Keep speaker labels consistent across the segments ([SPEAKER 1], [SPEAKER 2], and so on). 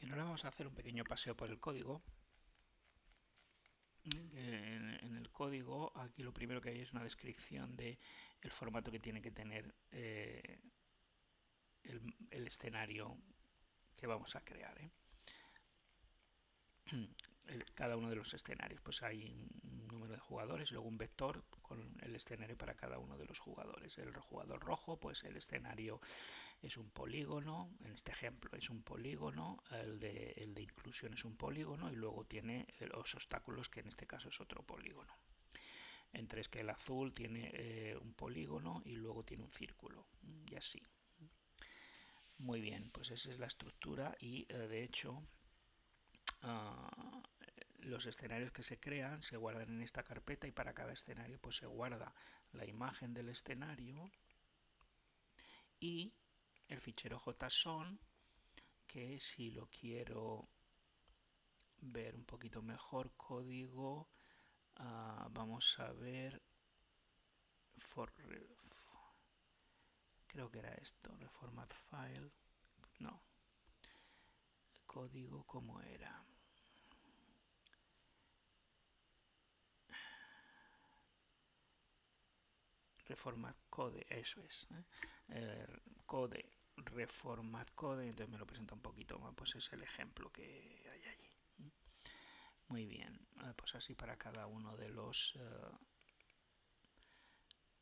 [SPEAKER 1] Bien, ahora vamos a hacer un pequeño paseo por el código. En el código, aquí lo primero que hay es una descripción de el formato que tiene que tener el escenario que vamos a crear. Cada uno de los escenarios, pues hay un número de jugadores, luego un vector con el escenario para cada uno de los jugadores. El jugador rojo, pues el escenario es un polígono, en este ejemplo es un polígono, el de inclusión es un polígono y luego tiene los obstáculos, que en este caso es otro polígono. Entre es que el azul tiene un polígono y luego tiene un círculo, y así. Muy bien, pues esa es la estructura y de hecho los escenarios que se crean se guardan en esta carpeta y para cada escenario pues se guarda la imagen del escenario y el fichero JSON, que si lo quiero ver un poquito mejor, código, vamos a ver, creo que era esto, reformat file, no, código, ¿cómo era? Reformat code, eso es, code, reformat code, entonces me lo presenta un poquito más, pues es el ejemplo que hay allí. Muy bien, pues así para cada uno de los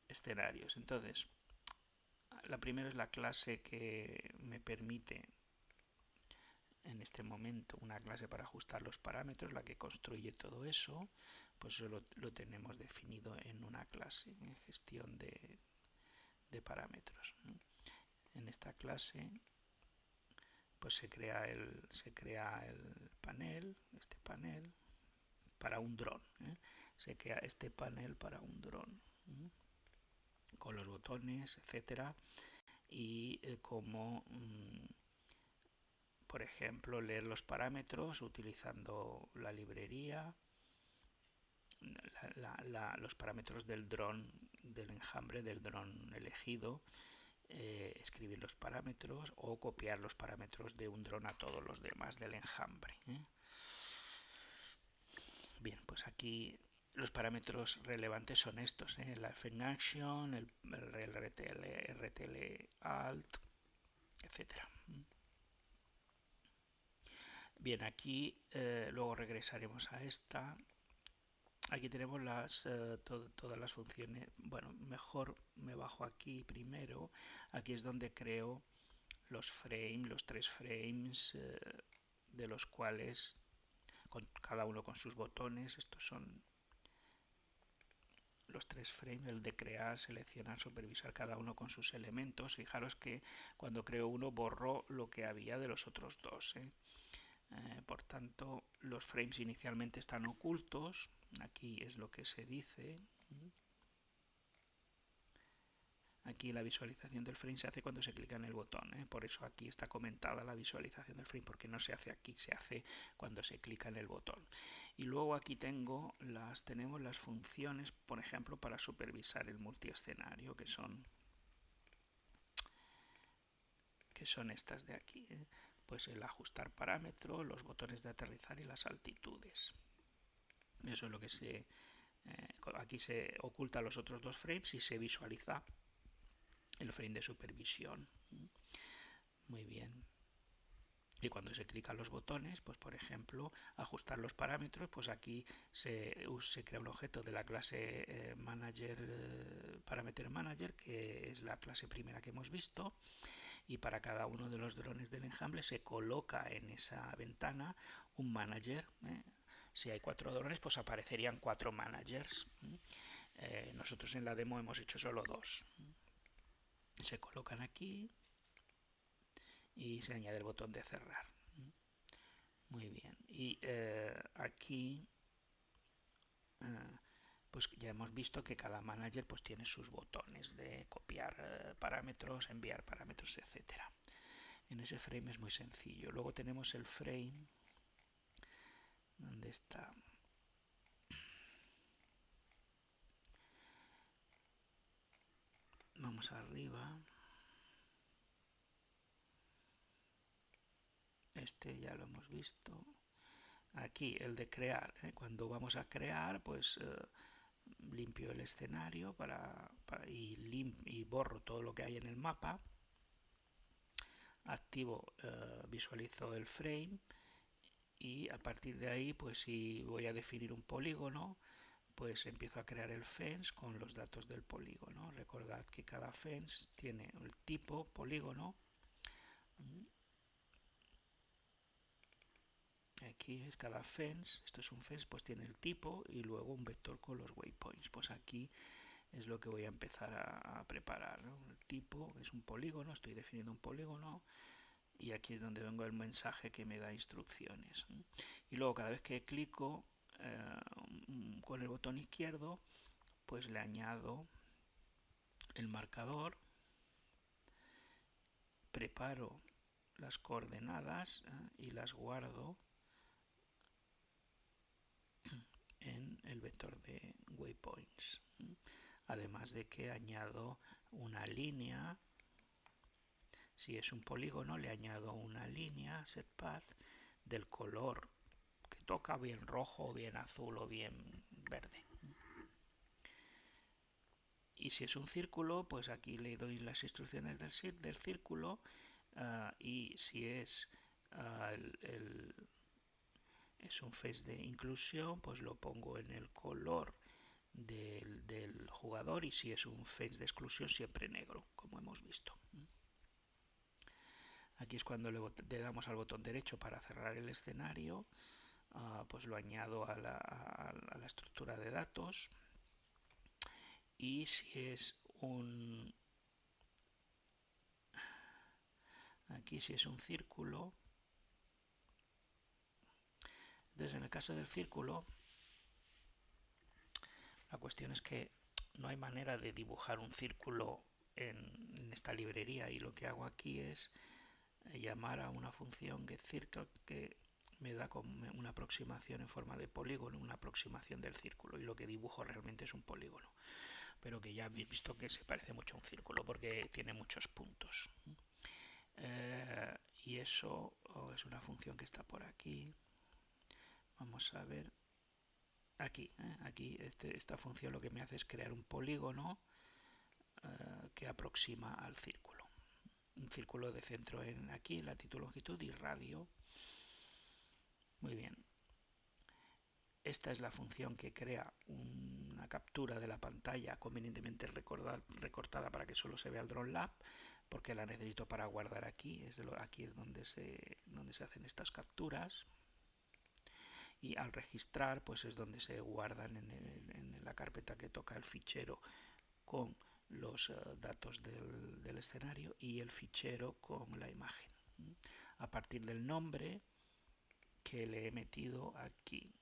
[SPEAKER 1] escenarios. Entonces, la primera es la clase que me permite en este momento una clase para ajustar los parámetros, la que construye todo eso, pues eso lo tenemos definido en una clase, en gestión de parámetros. En esta clase pues se crea el panel, este panel, para un dron. Se crea este panel para un dron, con los botones, etcétera, y como por ejemplo leer los parámetros utilizando la librería, los parámetros del dron, del enjambre del dron elegido, escribir los parámetros o copiar los parámetros de un dron a todos los demás del enjambre. Bien, pues aquí los parámetros relevantes son estos, la function, el RTL alt, etcétera. Bien, aquí luego regresaremos a esta. Aquí tenemos todas las funciones. Bueno, mejor me bajo aquí primero. Aquí es donde creo los frames, los 3 frames, de los cuales cada uno con sus botones. Estos son los 3 frames, el de crear, seleccionar, supervisar, cada uno con sus elementos. Fijaros que cuando creo uno borro lo que había de los otros dos. Por tanto, los frames inicialmente están ocultos. Aquí es lo que se dice. Aquí la visualización del frame se hace cuando se clica en el botón, por eso aquí está comentada la visualización del frame, porque no se hace aquí, se hace cuando se clica en el botón. Y luego aquí tenemos las funciones, por ejemplo, para supervisar el multiescenario, que son estas de aquí. Pues el ajustar parámetros, los botones de aterrizar y las altitudes. Eso es lo que aquí se oculta los otros 2 frames y se visualiza el frame de supervisión. Muy bien. Y cuando se clican los botones, pues por ejemplo, ajustar los parámetros, pues aquí se crea un objeto de la clase parameter manager, que es la clase primera que hemos visto, y para cada uno de los drones del enjambre se coloca en esa ventana un manager. Si hay 4 drones, pues aparecerían 4 managers. Nosotros en la demo hemos hecho solo 2. Se colocan aquí y se añade el botón de cerrar. Muy bien. Y aquí pues ya hemos visto que cada manager pues tiene sus botones de copiar parámetros, enviar parámetros, etcétera. En ese frame es muy sencillo. Luego tenemos el frame. ¿Dónde está? Vamos arriba. este ya lo hemos visto. Aquí el de crear, cuando vamos a crear, pues limpio el escenario y borro todo lo que hay en el mapa. Activo, visualizo el frame y a partir de ahí, pues si voy a definir un polígono, pues empiezo a crear el fence con los datos del polígono. Recordad que cada fence tiene el tipo polígono. Aquí es cada fence, esto es un fence, pues tiene el tipo y luego un vector con los waypoints. Pues aquí es lo que voy a empezar a preparar, ¿no? El tipo es un polígono, estoy definiendo un polígono y aquí es donde vengo el mensaje que me da instrucciones. Y luego cada vez que clico con el botón izquierdo, pues le añado el marcador, preparo las coordenadas y las guardo en el vector de waypoints. Además de que añado una línea, si es un polígono le añado una línea setPath del color que toca, bien rojo, bien azul o bien verde. Y si es un círculo, pues aquí le doy las instrucciones del círculo, y si es es un face de inclusión, pues lo pongo en el color del jugador, y si es un face de exclusión, siempre negro, como hemos visto. Aquí es cuando le damos al botón derecho para cerrar el escenario, pues lo añado a la estructura de datos. Y si es aquí si es un círculo, entonces en el caso del círculo, la cuestión es que no hay manera de dibujar un círculo en esta librería, y lo que hago aquí es llamar a una función getCircle que me da como una aproximación en forma de polígono, una aproximación del círculo, y lo que dibujo realmente es un polígono, pero que ya habéis visto que se parece mucho a un círculo porque tiene muchos puntos. Y eso es una función que está por aquí. Vamos a ver aquí, esta función lo que me hace es crear un polígono que aproxima al círculo, un círculo de centro en aquí, latitud, longitud y radio. Muy bien, esta es la función que crea una captura de la pantalla convenientemente recortada para que solo se vea el DroneLab, porque la necesito para guardar aquí. Aquí es donde se hacen estas capturas, y al registrar pues es donde se guardan en la carpeta que toca el fichero con los datos del escenario y el fichero con la imagen, a partir del nombre que le he metido aquí.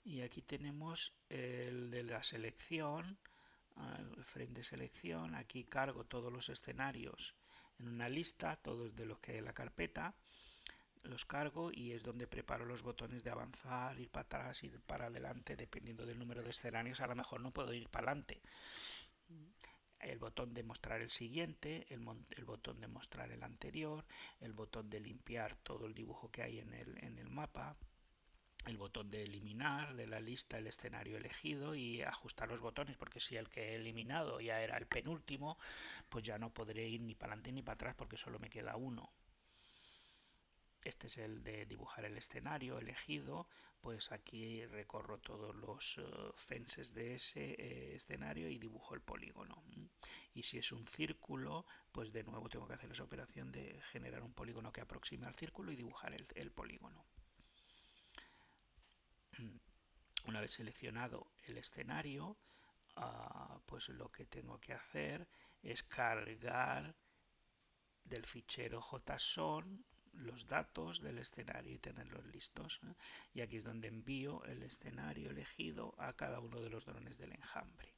[SPEAKER 1] Y aquí tenemos el de la selección, el frame de selección. Aquí cargo todos los escenarios en una lista, todos de los que hay en la carpeta, los cargo, y es donde preparo los botones de avanzar, ir para atrás, ir para adelante, dependiendo del número de escenarios. A lo mejor no puedo ir para adelante. El botón de mostrar el siguiente, el botón de mostrar el anterior, el botón de limpiar todo el dibujo que hay en el mapa, el botón de eliminar de la lista el escenario elegido, y ajustar los botones, porque si el que he eliminado ya era el penúltimo, pues ya no podré ir ni para adelante ni para atrás porque solo me queda uno. Este es el de dibujar el escenario elegido, pues aquí recorro todos los fences de ese escenario y dibujo el polígono. Y si es un círculo, pues de nuevo tengo que hacer esa operación de generar un polígono que aproxime al círculo y dibujar el polígono. Una vez seleccionado el escenario, pues lo que tengo que hacer es cargar del fichero JSON los datos del escenario y tenerlos listos. Y aquí es donde envío el escenario elegido a cada uno de los drones del enjambre.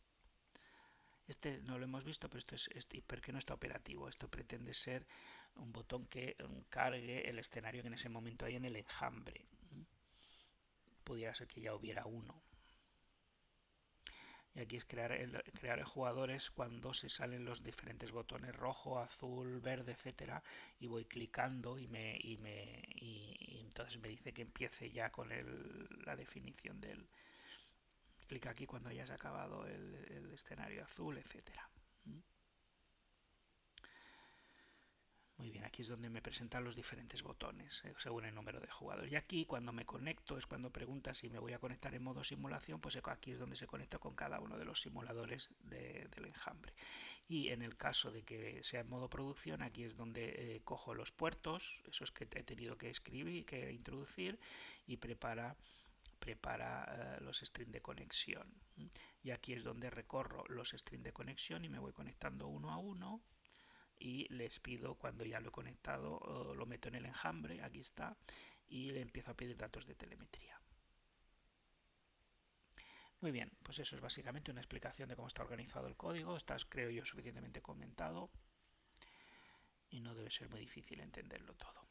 [SPEAKER 1] Este no lo hemos visto, pero porque no está operativo. Esto pretende ser un botón que cargue el escenario que en ese momento hay en el enjambre. Pudiera ser que ya hubiera uno. y aquí es crear jugadores cuando se salen los diferentes botones rojo, azul, verde, etcétera, y voy clicando y entonces me dice que empiece ya con la definición del... Clica aquí cuando hayas acabado el escenario azul, etcétera. Muy bien, aquí es donde me presentan los diferentes botones, según el número de jugadores. Y aquí cuando me conecto es cuando pregunta si me voy a conectar en modo simulación, pues aquí es donde se conecta con cada uno de los simuladores del enjambre. Y en el caso de que sea en modo producción, aquí es donde cojo los puertos, esos que he tenido que escribir, que introducir, y prepara los strings de conexión. Y aquí es donde recorro los strings de conexión y me voy conectando uno a uno y les pido, cuando ya lo he conectado, lo meto en el enjambre, aquí está, y le empiezo a pedir datos de telemetría. Muy bien, pues eso es básicamente una explicación de cómo está organizado el código. Está, creo yo, suficientemente comentado y no debe ser muy difícil entenderlo todo.